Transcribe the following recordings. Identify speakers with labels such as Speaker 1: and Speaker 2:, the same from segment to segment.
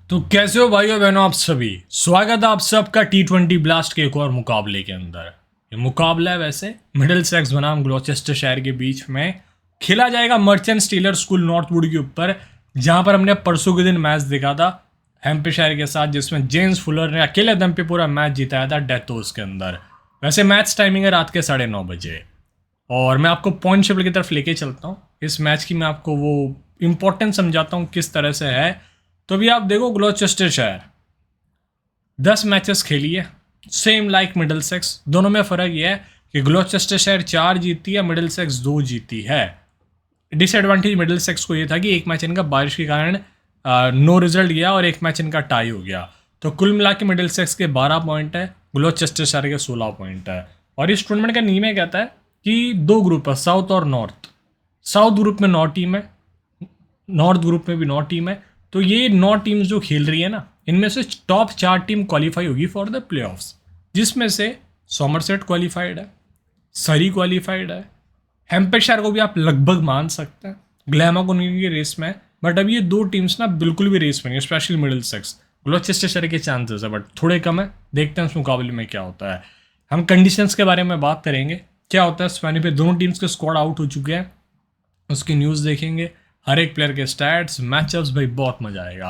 Speaker 1: तो कैसे हो भाइयों बहनों आप सभी। स्वागत है आप सबका T20 ब्लास्ट के एक और मुकाबले के अंदर। ये मुकाबला है वैसे मिडिलसेक्स बनाम ग्लॉचेस्टरशायर के बीच में खेला जाएगा मर्चेंट स्टीलर स्कूल नॉर्थवुड के ऊपर, जहां पर हमने परसों के दिन मैच देखा था हैम्पशायर के साथ, जिसमें जेम्स फुलर ने अकेले दम पे पूरा मैच जिताया था डेथोस के अंदर। वैसे मैच टाइमिंग है रात के 9:30 बजे और मैं आपको पॉइंट टेबल की तरफ लेके चलता हूँ। इस मैच की मैं आपको वो इम्पोर्टेंस समझाता हूँ किस तरह से है। तो अभी आप देखो ग्लॉचेस्टरशायर 10 मैचेस खेली है, सेम लाइक मिडिलसेक्स। दोनों में फ़र्क यह है कि ग्लॉचेस्टरशायर 4 जीती है, मिडिलसेक्स 2 जीती है। डिसएडवांटेज मिडिलसेक्स को ये था कि एक मैच इनका बारिश के कारण नो रिजल्ट गया और एक मैच इनका टाई हो गया। तो कुल मिला के मिडिलसेक्स के 12 पॉइंट है, ग्लॉचेस्टरशायर के 16 पॉइंट है। और इस टूर्नामेंट का नियम ये कहता है कि 2 ग्रुप है, साउथ और नॉर्थ। साउथ ग्रुप में 9 टीम है, नॉर्थ ग्रुप में भी 9 टीम है। तो ये 9 टीम्स जो खेल रही है ना, इनमें से टॉप 4 टीम क्वालिफाई होगी फॉर द प्लेऑफ्स, जिसमें से सॉमरसेट क्वालिफाइड है, सरी क्वालिफाइड है, हैम्पशायर को भी आप लगभग मान सकते हैं, ग्लैमाकोनी की रेस में है। बट अब ये 2 टीम्स ना बिल्कुल भी रेस में नहीं है, स्पेशली मिडिलसेक्स। ग्लॉचेस्टरशायर के चांसेस है बट थोड़े कम है। देखते हैं उस मुकाबले में क्या होता है। हम कंडीशंस के बारे में बात करेंगे, क्या होता है स्पेनी पे दोनों टीम्स के स्क्वाड आउट हो चुके हैं, उसकी न्यूज़ देखेंगे, हर एक प्लेयर के स्टैट्स, मैचअप्स, भाई बहुत मजा आएगा।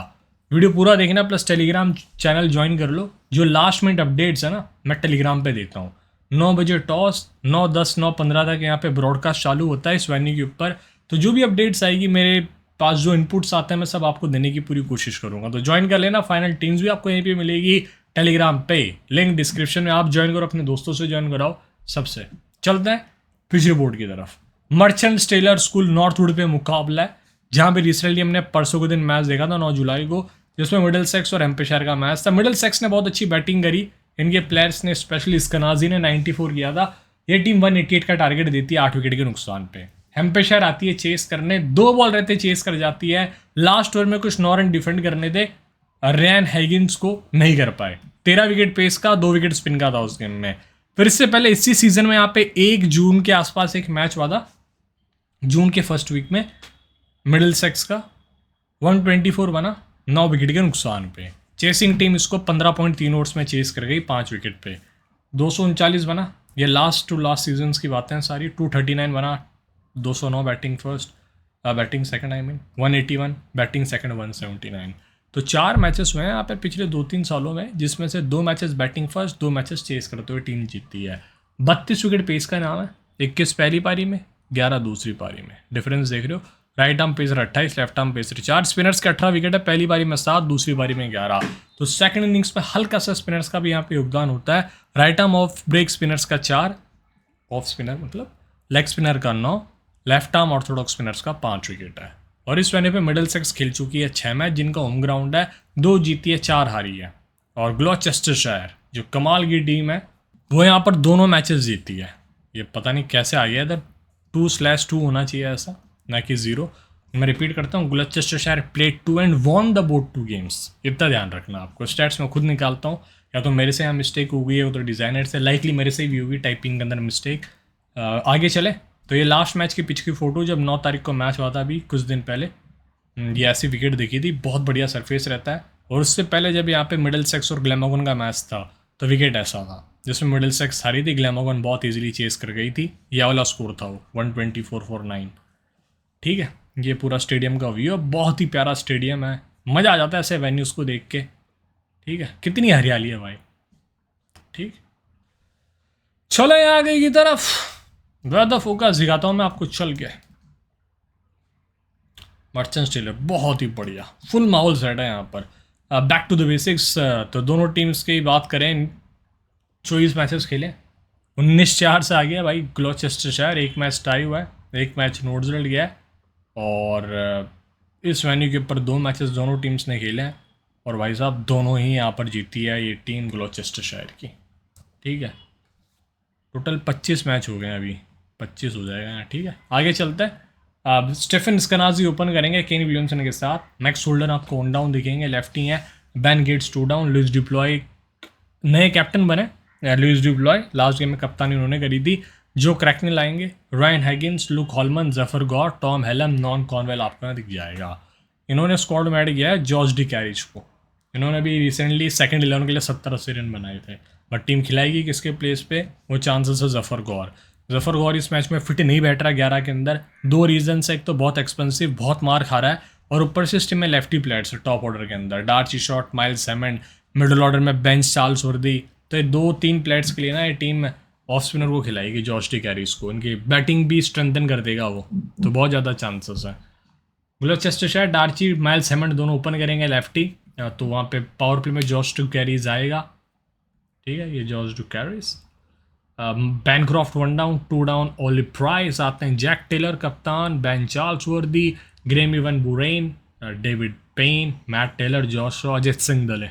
Speaker 1: वीडियो पूरा देखना, प्लस टेलीग्राम चैनल ज्वाइन कर लो। जो लास्ट मिनट अपडेट्स है ना, मैं टेलीग्राम पे देता हूँ। 9 बजे टॉस, 9:10 9:15 तक यहाँ पे ब्रॉडकास्ट चालू होता है इस वेन्यू के ऊपर। तो जो भी अपडेट्स आएगी, मेरे पास जो इनपुट्स आते हैं, मैं सब आपको देने की पूरी कोशिश करूँगा। तो ज्वाइन कर लेना। फाइनल टीम्स भी आपको यहीं पर मिलेगी टेलीग्राम पे, लिंक डिस्क्रिप्शन में। आप ज्वाइन करो, अपने दोस्तों से ज्वाइन कराओ सबसे। चलते हैं पिच रिपोर्ट की तरफ। मर्चेंट स्टेलर स्कूल नॉर्थवुड पे मुकाबला है, जहाँ पे रिसेंटली हमने परसों के दिन मैच देखा था 9 जुलाई को, जिसमें मिडिलसेक्स और हैम्पशायर का मैच था। मिडिलसेक्स ने बहुत अच्छी बैटिंग करी, इनके प्लेयर्स ने, स्पेशली स्कनाजी ने 94 किया था। ये टीम 188 का टारगेट देती है 8 विकेट के नुकसान पे। हैम्पशायर आती है चेस करने, 2 बॉल रहते चेस कर जाती है। लास्ट ओवर में कुछ 9 रन डिफेंड करने थे, रैन हैगिंस को नहीं कर पाए। 13 विकेट पेस का, 2 विकेट स्पिन का था उस गेम में। फिर इससे पहले इसी सीजन में यहाँ पे 1 जून के आसपास एक मैच हुआ था, जून के फर्स्ट वीक में। मिडिलसेक्स का 124 बना 9 विकेट के नुकसान पे। चेसिंग टीम इसको 15.3 ओवर्स में चेस कर गई 5 विकेट पे। 239 बना, ये लास्ट टू लास्ट सीजन की बातें हैं सारी। 239 बना, 209 batting first, batting second, I mean 181, batting second 179। तो 4 मैचेस हुए हैं यहाँ पे पिछले 2-3 सालों में, जिसमें से 2 matches batting first, 2 matches chase करते हुए टीम जीतती है। 32 विकेट पेस का नाम है, 21 पहली पारी में, 11 दूसरी पारी में। डिफरेंस देख रहे हो, right arm pacer 28, left arm pacer 4। Spinners के 18 विकेट है, पहली बारी में 7, दूसरी बारी में 11। तो सेकंड इनिंग्स में हल्का सा स्पिनर्स का भी यहाँ पे योगदान होता है। Right arm off break spinners का 4, ऑफ स्पिनर मतलब लेग स्पिनर का 9, लेफ्ट आर्म ऑर्थोडॉक्स स्पिनर्स का 5 विकेट है। और इस वेन्यू पे मिडिलसेक्स खेल चुकी है 6 मैच, जिनका होम ग्राउंड है, 2 जीती है 4 हारी है। और ग्लॉचेस्टरशायर जो कमाल की टीम है, वो यहाँ पर दोनों मैचेस जीती है। ये पता नहीं कैसे आ गया इधर, 2/2 होना चाहिए ऐसा, ना कि 0। मैं रिपीट करता हूँ, Gloucestershire played 2 and won the both 2 games. इतना ध्यान रखना आपको। स्टैट्स में खुद निकालता हूँ, या तो मेरे से यहाँ मिस्टेक हो गई है, तो डिज़ाइनर से, लाइकली मेरे से भी होगी टाइपिंग के अंदर मिस्टेक। आगे चले तो ये लास्ट मैच की पिच की फ़ोटो, जब 9 तारीख को मैच हुआ था अभी कुछ दिन पहले, ये ऐसी विकेट दिखी थी। बहुत बढ़िया सरफेस रहता है। और उससे पहले जब यहाँ पे मिडिलसेक्स और ग्लैमागन का मैच था, तो विकेट ऐसा था जिसमें मिडिलसेक्स हारी थी, ग्लैमागन बहुत इजीली चेस कर गई थी। ये वाला स्कोर था वो 124 for 9। ठीक है, ये पूरा स्टेडियम का व्यू है, बहुत ही प्यारा स्टेडियम है, मज़ा आ जाता है ऐसे वेन्यूज़ को देख के। ठीक है, कितनी हरियाली है भाई। ठीक, चलो यहाँ आगे की तरफ वेदर फोकस दिखाता हूँ मैं आपको चल के। मर्चेंट स्टीलर बहुत ही बढ़िया, फुल माहौल सेट है यहाँ पर। बैक टू द बेसिक्स, तो दोनों टीम्स की बात करें, 24 मैचेस खेले, 19-4 से आ गया भाई ग्लॉचेस्टरशायर। 1 मैच टाई हुआ है, 1 मैच नो रिजल्ट गया है। और इस वेन्यू के ऊपर 2 मैचेस दोनों टीम्स ने खेले हैं, और भाई साहब दोनों ही यहाँ पर जीती है ये टीम ग्लॉचेस्टरशायर की। ठीक है, टोटल 25 मैच हो गए हैं, अभी 25 हो जाएगा। ठीक है, आगे चलते हैं। अब स्टेफन स्कनाजी ओपन करेंगे केन विलियमसन के साथ। मैक्स होल्डन आपको ऑन डाउन दिखेंगे, लेफ्टी है। Ben Geddes 2 down. Louis du Plooy नए कैप्टन बने। लुइस डिप्लॉय लास्ट गेम में कप्तानी उन्होंने करी थी। जो क्रैकने लाएंगे, Ryan Higgins, Luke Hollman, Zafar Gohar, Tom Helm, Noah Cornwell आपको यहाँ दिख जाएगा। इन्होंने स्क्वाड में ऐड किया है जॉर्ज डी कैरिज को। इन्होंने भी रिसेंटली सेकंड 11 के लिए 70-80 रन बनाए थे। बट टीम खिलाएगी किसके प्लेस पे, वो चांसेस है जफर गौर। जफर गौर इस मैच में फिट नहीं बैठ रहा 11 के अंदर। दो रीजन है, एक तो बहुत एक्सपेंसिव, बहुत मार खा रहा है, और ऊपर से इस टीम में लेफ्टी प्लेयर्स है टॉप ऑर्डर के अंदर, D'Arcy Short, Miles Hammond, middle order में बेंच चार्ल्स वर्दी। तो ये 2-3 प्लेयर्स के लिए ना ये टीम ऑफ स्पिनर को खिलाएगी, जॉश डी कैरीज को। इनकी बैटिंग भी स्ट्रेंथन कर देगा वो, तो बहुत ज़्यादा चांसेस है। ग्लोचेस्टरशायर, डार्ची, माइल्स हेमंड दोनों ओपन करेंगे लेफ्टी, तो वहाँ पे पावर प्ले में जॉश डू कैरीज आएगा। ठीक है, ये Josh de Caires. Bancroft 1 down, 2 down, Ollie Price आते हैं, जैक टेलर कप्तान, Ben Charlesworth, Graeme van Buuren, David Payne, Matt Taylor, Josh Shaw, Ajeet Singh Dale.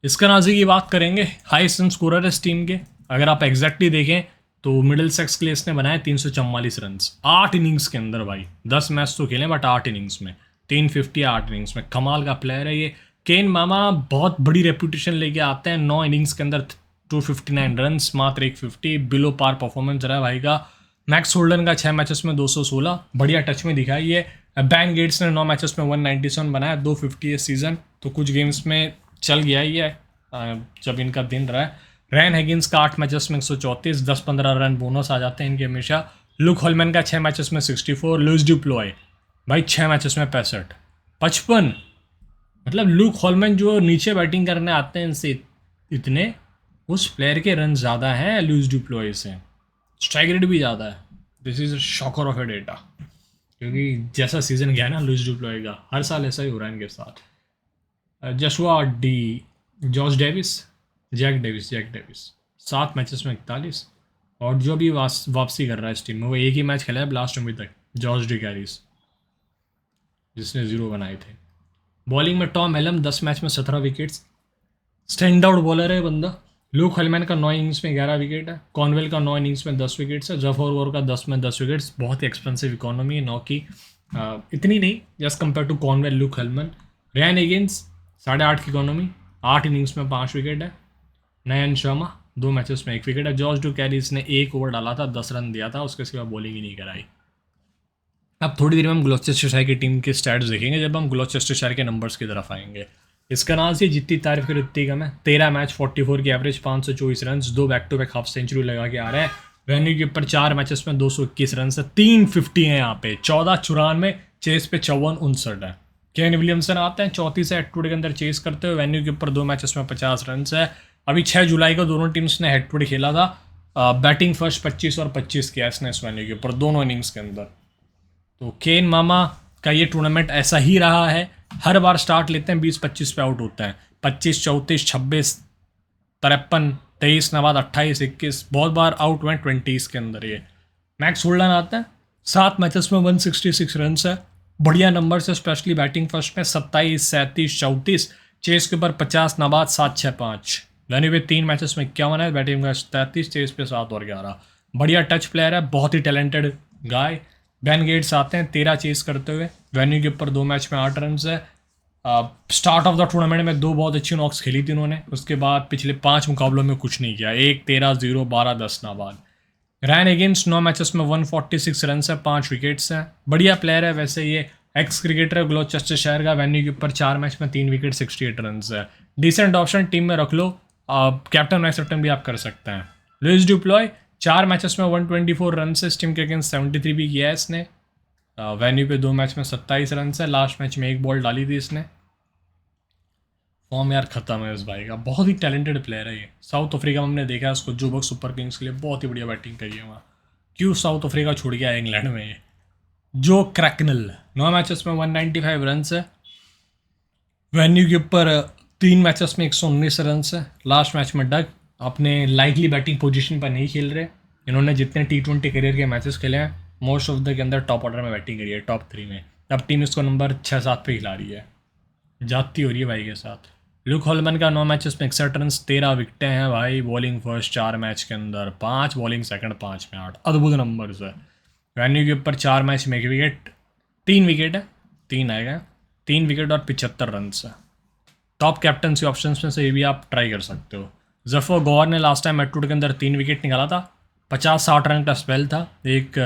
Speaker 1: इसका नाजी की बात करेंगे, हाई रन स्कोरर है इस टीम के। अगर आप एग्जैक्टली देखें तो मिडिल सेक्स के लिए इसने बनाए 344 रन 8 इनिंग्स के अंदर भाई। 10 मैच तो खेले बट 8 इनिंग्स में 350 8 इनिंग्स में। कमाल का प्लेयर है ये। केन मामा बहुत बड़ी रेपुटेशन लेके आते हैं। 9 इनिंग्स के अंदर 259 रन, मात्र 150, बिलो पार परफॉर्मेंस रहा है भाई का। मैक्स होल्डन का 6 मैचेस में 216, बढ़िया टच में दिखाई है। बैन गेट्स ने 9 मैचेस में 197 बनाया, 250 है सीजन, तो कुछ गेम्स में चल गया ही है जब इनका दिन रहा है। रैन हैगिंस का 8 मैचेस में 134, 10-15 रन बोनस आ जाते हैं इनके हमेशा। लुक हॉलमैन का 6 मैचेस में 64, लुइस डिप्लॉय भाई 6 मैचेस में 65, 55। मतलब लुक हॉलमैन जो नीचे बैटिंग करने आते हैं इनसे इतने, उस प्लेयर के रन ज़्यादा हैं लुइस डिप्लॉय से, स्ट्राइक रेट भी ज़्यादा है। This is shocker of A data, क्योंकि जैसा सीजन गया ना लुइस डिप्लॉय का, हर साल ऐसा ही हो रहा है इनके साथ। Joshua de, George Davis, Jack Davis 7 matches में 41, और जो भी वापसी कर रहा है इस टीम में वो एक ही मैच खेला है लास्ट में तक, जॉर्ज डी कैरीज, जिसने 0 बनाए थे। बॉलिंग में टॉम हेलम 10 मैच में 17 विकेट्स, स्टैंड आउट बॉलर है बंदा। लुक हॉलमैन का 9 इनिंग्स में 11 विकेट है। कॉनवेल का 9 इनिंग्स में 10 विकेट्स है। जफर गौर का 10 में 10 विकेट्स। बहुत ही एक्सपेंसिव इकोनॉमी है 9 की, इतनी नहीं just compare to Cornwell, Luke Hollman. Ran against 8.5 की इकोनॉमी, 8 इनिंग्स में 5 विकेट है। नयन शर्मा 2 मैचेस में 1 विकेट है। जॉर्ज डू कैरीज ने 1 ओवर डाला था, 10 रन दिया था, उसके सिवा बॉलिंग ही नहीं कराई। अब थोड़ी देर में हम ग्लॉचेस्टरशायर की टीम के स्टैट्स देखेंगे जब हम ग्लॉचेस्टरशायर के नंबर्स की तरफ आएंगे। इसका नाम से जितनी तारीफ करें उतनी कम है। 13 मैच 44 की average, 524 run, 2 back to back half century लगा के आ रहा है। वेन्यू के ऊपर 4 मैचेस में 221 रन है, 350 है यहाँ पे, 14-94, चेस पे 54-59 है। केन विलियमसन आते हैं 34 है हेड टू हेड के अंदर चेस करते हुए। वेन्यू के ऊपर 2 मैचेस में 50 रन है। अभी 6 जुलाई को दोनों टीम्स ने हेड टू हेड खेला था। बैटिंग फर्स्ट 25 और 25 किया इसने इस वेन्यू के ऊपर दोनों इनिंग्स के अंदर। तो केन मामा का ये टूर्नामेंट ऐसा ही रहा है, हर बार स्टार्ट लेते हैं 20-25 पे आउट होते हैं, 25, 34, 26, 53, 23 के बाद 28, 21, बहुत बार आउट हुए 20s के अंदर। ये मैक्स होल्डन आता है 7 मैचेस में 166 रन है, बढ़िया नंबर से, स्पेशली बैटिंग फर्स्ट में 27, 37, 34, चेस के ऊपर 50 नाबाद 7, 6, 5। वेन्यू पे 3 मैचेस में 51 है, बैटिंग में 33, चेस पे 7 और 11। बढ़िया टच प्लेयर है, बहुत ही टैलेंटेड गाय। बैन गेट्स आते हैं 13 चेस करते हुए। वेन्यू के ऊपर 2 मैच में 8 रन है। स्टार्ट ऑफ द टूर्नामेंट में 2 बहुत अच्छी नॉक्स खेली थी उन्होंने, उसके बाद पिछले 5 मुकाबलों में कुछ नहीं किया, 1, 13, 0, 12, 10 नाबाद। रैन अगेंस्ट 9 मैचेस में 146 रन है, 5 विकेट्स हैं। बढ़िया प्लेयर है वैसे, ये एक्स क्रिकेटर ग्लॉचेस्टरशायर का। वेन्यू के ऊपर 4 मैच में 3 विकेट, 68 रन है। डिसेंट ऑप्शन, टीम में रख लो, कैप्टन वाइस कैप्टन भी आप कर सकते हैं। लुइस डिप्लॉय 4 मैचेस में 124 रन से, टीम के अगेंस्ट 73 भी किया है इसने। वेन्यू पे 2 मैच में 27 रन है, लास्ट मैच में 1 बॉल डाली थी इसने। फॉर्म यार खत्म है इस भाई का, बहुत ही टैलेंटेड प्लेयर है ये। साउथ अफ्रीका में हमने देखा है उसको, जोबर्ग सुपर किंग्स के लिए बहुत ही बढ़िया बैटिंग करी है वहाँ। क्यों साउथ अफ्रीका छोड़ गया है इंग्लैंड में ये। जो क्रैकनल 9 मैचेस में 195 रन है। वेन्यू के ऊपर 3 मैचेस में 119 रन है। लास्ट मैच में डग अपने लाइकली बैटिंग पोजीशन पर नहीं खेल रहे। इन्होंने जितने T20 करियर के मैचेस खेले हैं मोस्ट ऑफ द के अंदर टॉप ऑर्डर में बैटिंग करी है, टॉप 3 में। अब टीम इसको नंबर 6-7 पे खिला रही है, जाती हो रही है भाई के साथ। लुक हॉलमैन का 9 मैचेस में 61 रन, 13 विकटें हैं भाई। बॉलिंग फर्स्ट 4 मैच के अंदर 5, बॉलिंग सेकंड 5 में 8, अद्भुत नंबर है। वेन्यू के ऊपर 4 मैच में 1 विकेट, 3 विकेट है, 3 आएगा, 3 विकेट और 75 रन है। टॉप कैप्टनसी ऑप्शन में से ये भी आप ट्राई कर सकते हो। जफर गौर ने लास्ट टाइम एटूड के अंदर 3 विकेट निकाला था, 50-60 रन का स्पेल था एक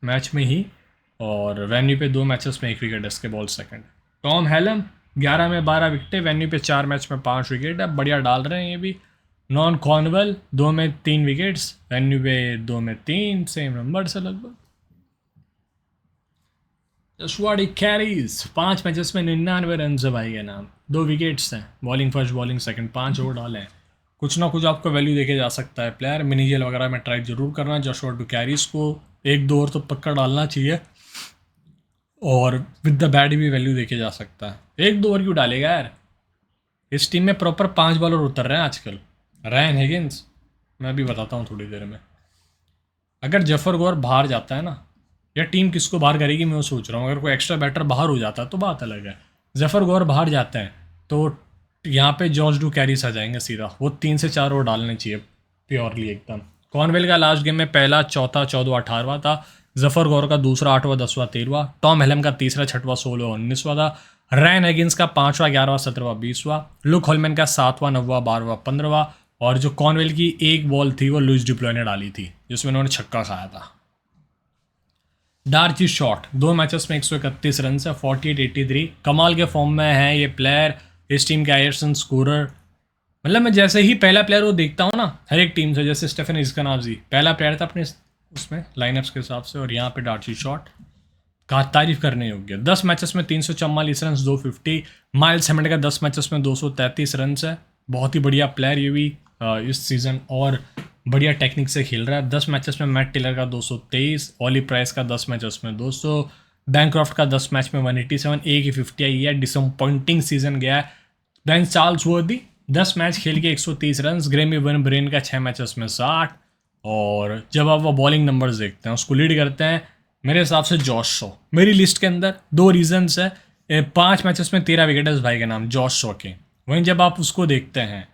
Speaker 1: मैच में ही, और वेन्यू पे 2 मैचेस में 1 विकेट, इसके बॉल सेकंड। टॉम हेलम 11 में 12 विकेटें, वेन्यू पे 4 मैच में 5 विकेट है, बढ़िया डाल रहे हैं ये भी। नॉन कॉर्नवेल 2 में 3 विकेट्स, वेन्यू पे 2 में 3, सेम नंबर से लगभग। जसवाड़ी कैरीज 5 मैचेस में 99 रन है भाई के नाम, 2 विकेट्स हैं, bowling first bowling second, 5 over डाले हैं। कुछ ना कुछ आपको वैल्यू देखे जा सकता है प्लेयर, मिनी जेल वगैरह में ट्राई जरूर करना। जसवाड़ी कैरीज को 1-2 ओवर तो पक्का डालना चाहिए, और विद द बैट भी वैल्यू देखे जा सकता है। 1-2 ओवर क्यों डालेगा यार, इस टीम में प्रॉपर 5 बॉलर उतर रहे हैं आजकल। रायन हिगिंस, मैं भी बताता हूँ थोड़ी देर में। अगर जफर गौर बाहर जाता है ना, या टीम किसको बाहर करेगी मैं वो सोच रहा हूँ, अगर कोई एक्स्ट्रा बैटर बाहर हो जाता है तो बात अलग है। जफर गौर बाहर जाते हैं तो यहाँ पे जॉर्ज डू कैरीस आ जाएंगे सीधा, वो 3 से 4 ओवर डालने चाहिए प्योरली एकदम। कॉर्नवेल का लास्ट गेम में पहला, चौथा, 14वां, 18वां था। जफर गौर का दूसरा, 8वां, 10वां, 13वां। टॉम हेलम का तीसरा, 6वां, 16वां, 19वां था। रैन हिगिंस का 5वां, 11वां, 17वां, 20वां। लुक हॉलमैन का 7वां, 9वां, 12वां, 15वां। और जो कॉर्नवेल की एक बॉल थी वो लुइस डिप्लॉय ने डाली थी जिसमें उन्होंने छक्का खाया था। डार्ची शॉट 2 मैचेस में 131 रन से 48-83, कमाल के फॉर्म में है ये प्लेयर, इस टीम के आयरसन स्कोरर। मतलब मैं जैसे ही पहला प्लेयर वो देखता हूँ ना हर एक टीम से, जैसे स्टेफन इस्कनाजी पहला प्लेयर था अपने उसमें लाइनअप्स के हिसाब से, और यहाँ पे डार्ची शॉट का तारीफ करने योग्य। 10 मैचेस में 344 रन, 250। माइल्स हैमंड का 10 मैचेस में 233 रन है, बहुत ही बढ़िया प्लेयर ये भी इस सीज़न, और बढ़िया टेक्निक से खेल रहा है। 10 मैचेस में मैट टेलर का 223, ऑली प्राइस का 10 मैचेस में 200, बैंक्रॉफ्ट का 10 मैच में 187, एक ही 50 आई है। डिसअपॉइंटिंग सीजन गया है। बेन चार्ल्स वर्दी 10 मैच खेल के 130 रन, ग्रेमी वन ब्रेन का 6 मैचेस में 60। और जब आप वो बॉलिंग नंबर्स देखते हैं उसको लीड करते हैं मेरे हिसाब से जॉश शॉ। मेरी लिस्ट के अंदर 2 रीजंस है, 5 मैचेस में 13 विकेट है इस भाई के नाम जॉश शॉ के। वहीं जब आप उसको देखते हैं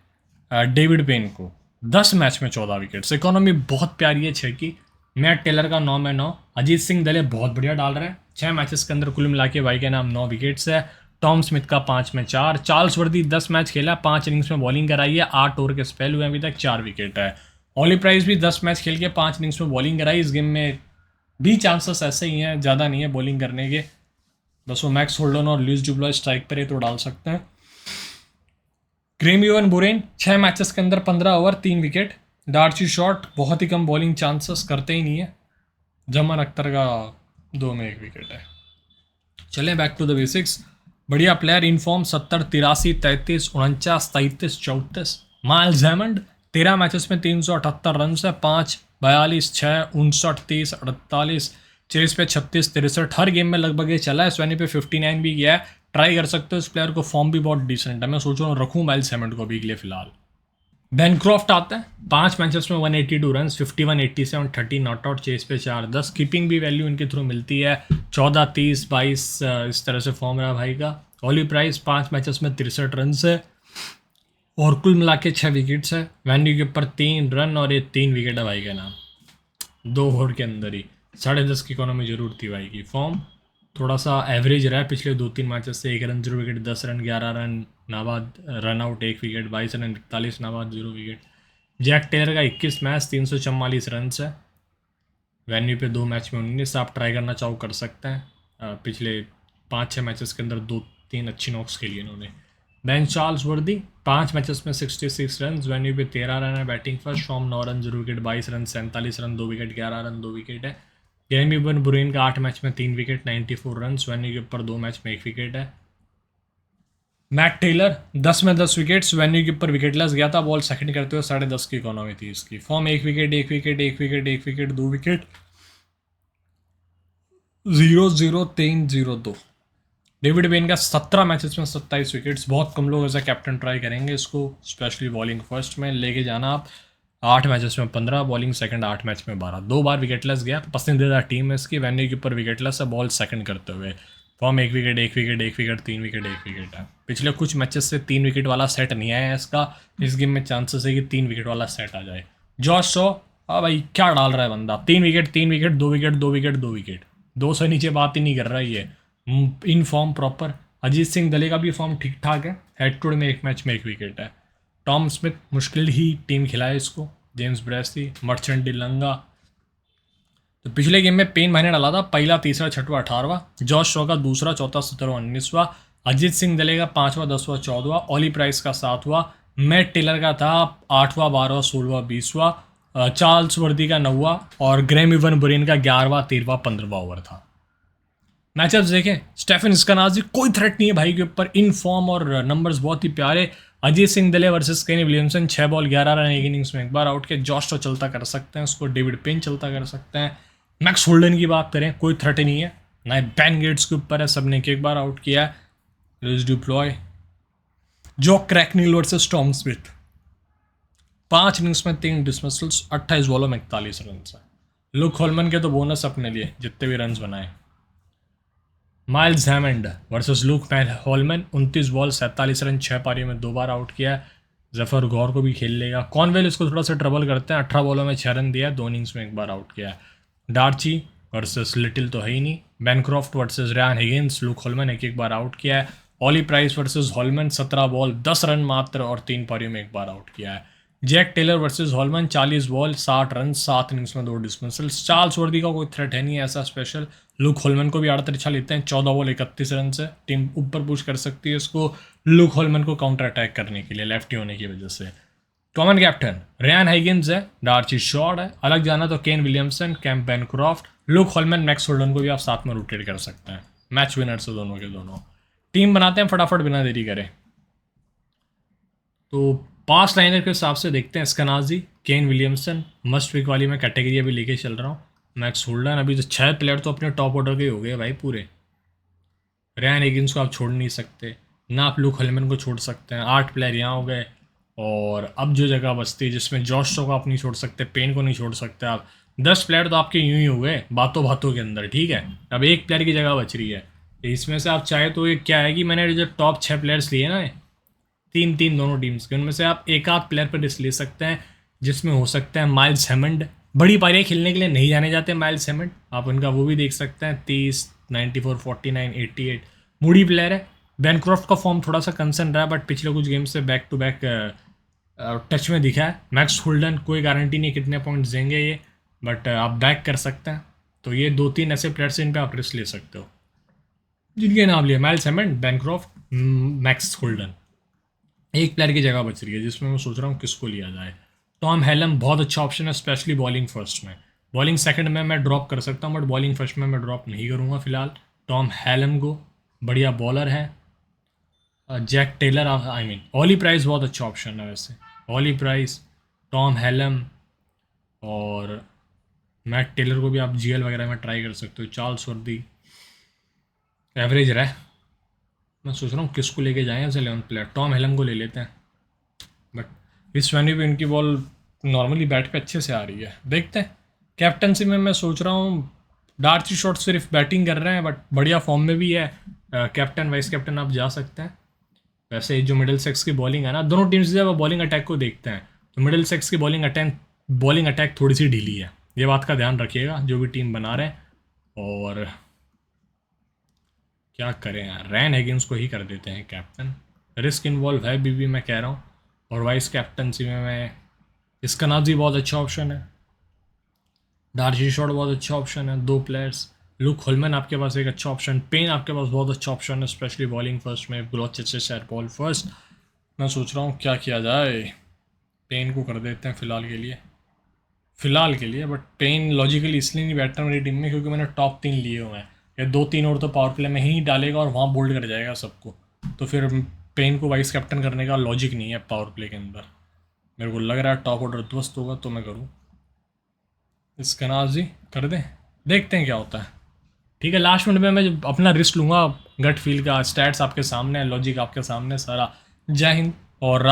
Speaker 1: डेविड पेन को 10 मैच में 14 विकेट्स, इकोनॉमी बहुत प्यारी है 6 की। मैट टेलर का 9 में 9, अजीत सिंह दले बहुत बढ़िया डाल रहे हैं, 6 मैचेस के अंदर कुल मिला के भाई के नाम 9 विकेट्स है। टॉम स्मिथ का 5 में 4, चार्ल्स वर्दी 10 मैच खेला, 5 इनिंग्स में बॉलिंग कराई है, 8 ओवर के स्पेल हुए अभी तक, 4 विकेट है। ऑली प्राइस भी 10 मैच खेल के 5 इनिंग्स में बॉलिंग कराई, इस गेम में भी चांसेस ऐसे ही हैं, ज़्यादा नहीं है बॉलिंग करने के, बस वो मैक्स होल्डन और लुइस डिप्लॉय स्ट्राइक पर है तो डाल सकते हैं। ग्रेमी वन बुरेन 6 मैचेस के अंदर 15 ओवर 3 विकेट। डार्ची शॉट बहुत ही कम बॉलिंग चांसेस करते ही नहीं है, जमन अख्तर का 2 में 1 विकेट है। चलें बैक टू द बेसिक्स। बढ़िया player in form 70, 83, 33, 49, 33, 34। Miles Hammond 13 matches में 378 रन है, 5, 42, 6, 59, 30, 48, चेस पे 36, 63, हर गेम में लगभग ये चला है। स्वैनी पे 59 भी किया है, ट्राई कर सकते हो इस प्लेयर को, फॉर्म भी बहुत डिसेंट है। मैं सोच रहा हूँ रखूँ माइल्स हैमंड को भी के लिए फिलहाल। बैनक्रॉफ्ट आता है 5 मैचेस में 182 रन, 51, 87, 30 नॉट आउट, चेस पे 4, 10, कीपिंग भी वैल्यू इनके थ्रू मिलती है, 14, 30, 22 इस तरह से फॉर्म रहा भाई का। ऑली प्राइस 5 मैचेस में 63 रन है, और कुल मिला के 6 विकेट्स है। वैन्यू के ऊपर 3 रन और ये 3 विकेट है भाई का नाम, 2 ओवर के अंदर ही। 10.5 की इकोनॉमी जरूर थी भाई की। फॉर्म थोड़ा सा एवरेज रहा है पिछले 2-3 मैचेस से, 1 रन 0 विकेट, 10 रन 11 रन, नाबाद रन आउट 1 विकेट, 22 रन 41, नाबाद 0 विकेट। जैक टेलर का 21 मैच 344 रन है, वेन्यू पे 2 मैच में 19। आप ट्राई करना चाहो कर सकते हैं, पिछले 5-6 मैचेस के अंदर 2-3 अच्छी नॉक्स खेली इन्होंने। बेन चार्ल्स वर्दी 5 मैचेस में 66 रन, वेन्यू पे 13 रन है, batting first, form 9 run 0 wicket, 22 run, 47 run 2 wicket, 11 run 2 wicket है। ग्रेमी वन बुरेन का 8 मैच में 3 विकेट, 94 रन, वेन्यू के ऊपर 2 मैच में 1 विकेट है। मैट टेलर 10 में 10 विकेट्स, वेन्यू के ऊपर विकेटलेस गया था, बॉल सेकंड करते हुए 10.5 की इकोनॉमी थी इसकी। Form 1 wicket 1 wicket 1 wicket 1 wicket 2 wicket, 0-0-3-0-2। David Ben का 17 मैचेस में 27 विकेट्स, बहुत कम लोग एज अ कैप्टन ट्राई करेंगे इसको, स्पेशली बॉलिंग फर्स्ट में लेके जाना आप। 8 मैचेस में 15, बॉलिंग सेकंड 8 मैच में 12, 2 बार विकेटलेस गया, पसंदीदा टीम है इसकी। वेन्यू के ऊपर विकेटलेस है, बॉल सेकंड करते हुए। Form 1 wicket 1 wicket 1 wicket 3 wicket 1 wicket है। पिछले कुछ मैचेस से 3 विकेट वाला सेट नहीं आया है इसका, इस गेम में चांसेस है कि 3 विकेट वाला सेट आ जाए। जॉश शॉ, हाँ भाई क्या डाल रहा है बंदा, 3 wicket 3 wicket 2 wicket 2 wicket 2 wicket, 2 से नीचे बात ही नहीं कर रहा है ये, in form proper. Ajit Singh दले का भी फॉर्म ठीक ठाक है, हेड टू हेड में 1 मैच में 1 विकेट है। टॉम स्मिथ मुश्किल ही टीम खिलाए इसको, जेम्स ब्रेस्टी, मर्चेंट डिलंगा। तो पिछले गेम में पेन मैंने डाला था पहला, तीसरा, 6वां, 18वां। जॉश शॉ का दूसरा, चौथा, 17वां, 19वां। अजीत सिंह दले का 5वां, 10वां, 14वां, ऑली प्राइस का 7वां, मैट टेलर का था 8वां, 12वां, 16वां, 20वां, चार्ल्स वर्दी का 9वां और ग्रैम इवन बुरेन का 11वां, 13वां, 15वां ओवर था। मैचअप्स देखें, स्टेफन स्कनाजी कोई थ्रेट नहीं है भाई के ऊपर, इन फॉर्म और नंबर्स बहुत ही प्यारे। अजीत सिंह दले वर्सेस केनी विलियमसन 6 बॉल 11 रन एक इनिंग्स में एक बार आउट के। जॉश तो चलता कर सकते हैं उसको, डेविड पेन चलता कर सकते हैं। मैक्स होल्डन की बात करें, कोई थ्रेट नहीं है ना, बैन गेट्स के ऊपर है, सबने एक बार आउट किया है। लुइस डुप्लॉय, जो क्रैकनील वर्सेस टॉम स्मिथ 5 इनिंग्स में 3 डिसमिसल्स, 28 बॉलों में 41 रन है। लुक होलमन के तो बोनस अपने लिए जितने भी रन बनाए। Miles Hammond versus look होलमन 29 ball 47 run 6 पारियों में 2 बार आउट किया है। जफर गौर को भी खेल लेगा। कॉनवेल इसको थोड़ा सा ट्रबल करते हैं, 18 बॉलों में 6 रन दिया है, 2 इनिंग्स में 1 बार आउट किया है। डार्ची वर्सेस लिटिल तो है ही नहीं। Bancroft versus Ryan Higgins, Luke Hollman एक बार आउट किया है। Ollie Price versus Hollman 17 ball 10 run मात्र और 3 पारियों में 1 बार आउट किया है। Jack Taylor versus Holman 40 ball 60 run 7 innings में 2 डिसमिसल्स। चार्ल्स वर्दी का कोई थ्रेट है नहीं है ऐसा स्पेशल। लुक होलमन को भी आड़ा तिरछा लेते हैं, 14 बॉल 31 रन से टीम ऊपर पुश कर सकती है इसको, लुक होलमन को काउंटर अटैक करने के लिए लेफ्टी होने की वजह से। कॉमन कैप्टन रयान हाइगिन्स है, डार्ची शॉर्ट है, अलग जाना तो Kane Williamson, Cam Bancroft, Luke Holman, Max Holden को भी आप साथ में रोटेट कर सकते हैं। मैच विनर्स है दोनों के दोनों। टीम बनाते हैं फटाफट बिना देरी करे। तो 5 लाइनर के हिसाब से देखते हैं, स्कनाजी, केन विलियमसन, मस्ट पिक वाली मैं कैटेगरी अभी लेके चल रहा हूँ। मैक्स होल्डन, अभी तो 6 प्लेयर तो अपने टॉप ऑर्डर के ही हो गए भाई पूरे। रयान हिगिंस को आप छोड़ नहीं सकते, ना आप लुक होलमन को छोड़ सकते हैं। 8 प्लेयर यहाँ हो गए और अब जो जगह बचती है जिसमें जॉश को आप नहीं छोड़ सकते, पेन को नहीं छोड़ सकते आप, 10 प्लेयर तो आपके यूं ही हो गए बातों बातों के अंदर, ठीक है। अब 1 प्लेयर की जगह बच रही है, इसमें से आप चाहे तो ये क्या है कि मैंने जो टॉप 6 प्लेयर्स लिए ना, 3-3 दोनों टीम्स के, उनमें से आप एक आध प्लेयर पर रिस्क ले सकते हैं, जिसमें हो सकता है माइल्स हैमंड। बड़ी पारियाँ खेलने के लिए नहीं जाने जाते माइल्स हैमंड, आप उनका वो भी देख सकते हैं, 30, 94, 49, 88 मूडी प्लेयर है। बैनक्रॉफ्ट का फॉर्म थोड़ा सा कंसर्न रहा है, बट पिछले कुछ गेम से बैक टू बैक टच में दिखा है। मैक्स होल्डन कोई गारंटी नहीं कितने पॉइंट्स देंगे ये, बट आप बैक कर सकते हैं। तो ये 2-3 ऐसे प्लेयर्स इन पे आप रिस्क ले सकते हो, जिनके नाम लिए Miles Hammond, Bancroft, Max Holden. 1 player की जगह बच रही है जिसमें मैं सोच रहा हूँ किसको लिया जाए। टॉम हेलम बहुत अच्छा ऑप्शन है, स्पेशली बॉलिंग फर्स्ट में। बॉलिंग सेकंड में मैं ड्रॉप कर सकता हूँ, बट बॉलिंग फर्स्ट में मैं ड्रॉप नहीं करूँगा फिलहाल। टॉम हेलम को, बढ़िया बॉलर है। Jack Taylor, I mean Ollie Price बहुत अच्छा ऑप्शन है वैसे। ऑली प्राइस, टॉम हेलम और मैट टेलर को भी आप जीएल वगैरह में ट्राई कर सकते हो। चार्ल्स वर्दी एवरेज रहा, मैं सोच रहा हूँ किसको लेके जाएँ एज 11 प्लेयर। टॉम हेलम को ले लेते हैं, बट इस वेन्यू पे इनकी बॉल नॉर्मली बैट पे अच्छे से आ रही है, देखते हैं। कैप्टनसी में मैं सोच रहा हूँ डार्ची शॉट सिर्फ बैटिंग कर रहे हैं, बट बढ़िया फॉर्म में भी है। कैप्टन वाइस कैप्टन आप जा सकते हैं। वैसे जो मिडिल सेक्स की बॉलिंग है ना, दोनों टीम्स जब बॉलिंग अटैक को देखते हैं तो मिडिल सेक्स की बॉलिंग अटैक थोड़ी सी ढीली है, ये बात का ध्यान रखिएगा जो भी टीम बना रहे हैं। और क्या करें यार, रैन हिगिंस को ही कर देते हैं कैप्टन, रिस्क इन्वॉल्व है भी मैं कह रहा हूँ। और वाइस कैप्टनसी में मैं स्कनाजी बहुत अच्छा ऑप्शन है, डार्जी शॉट बहुत अच्छा ऑप्शन है, 2 प्लेयर्स। लुक होलमन आपके पास एक अच्छा ऑप्शन, पेन आपके पास बहुत अच्छा ऑप्शन है, स्पेशली बॉलिंग फर्स्ट में, ग्लॉचेस्टर बॉल फर्स्ट। मैं सोच रहा हूँ क्या किया जाए, पेन को कर देते हैं फ़िलहाल के लिए। बट पेन लॉजिकली इसलिए नहीं बैठ रहा मेरी टीम में क्योंकि मैंने टॉप 3 लिए हुए हैं, या 2-3 और तो पावर प्ले में ही डालेगा और वहाँ बोल्ड कर जाएगा सबको, तो फिर पेन को वाइस कैप्टन करने का लॉजिक नहीं है पावर प्ले के अंदर। मेरे को लग रहा है टॉप ऑर्डर ध्वस्त होगा तो मैं करूँ, स्कनाजी कर दें, देखते हैं क्या होता है। ठीक है, लास्ट मिनट में मैं अपना रिस्क लूँगा, गट फील का, स्टैट्स आपके सामने है, लॉजिक आपके सामने सारा। जय हिंद। और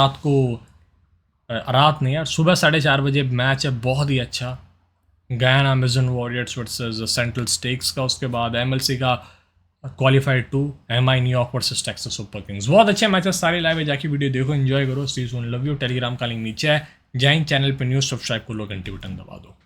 Speaker 1: रात नहीं यार, सुबह 4:30 बजे मैच है बहुत ही अच्छा, Guyana Amazon warriors versus central stakes का, उसके बाद एमएलसी का qualified 2 MI New York versus Texas super Kings. बहुत अच्छे मैचेस सारे लाइव है, जाके वीडियो देखो, एंजॉय करो। सी सून, लव यू। टेलीग्राम का लिंक नीचे है। जय हिंद। चैनल पर न्यूज़ सब्सक्राइब कर लो, घंटी बटन दबा दो।